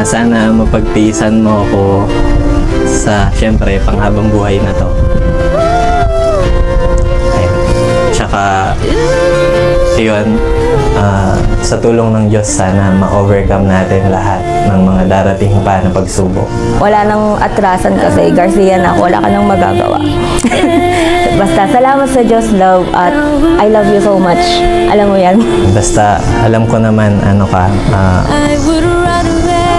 sana mapagtiisan mo ako sa, syempre, panghabang buhay na to. Ayun. Tsaka, yun, sa tulong ng Diyos, sana ma-overcome natin lahat ng mga darating pa na pagsubok. Wala nang atrasan kasi Garcia na ako, wala ka nang magagawa. Basta salamat sa Diyos, love, at I love you so much. Alam mo yan. Basta alam ko naman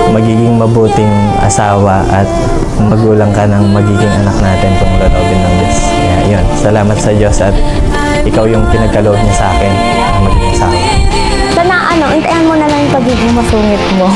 magiging mabuting asawa at magulang ka ng magiging anak natin kung loloobin ng Diyos. Kaya yun, salamat sa Diyos at ikaw yung pinagkaloob niya sa akin na magiging asawa. Sana intayan mo na lang yung pagiging masungit mo.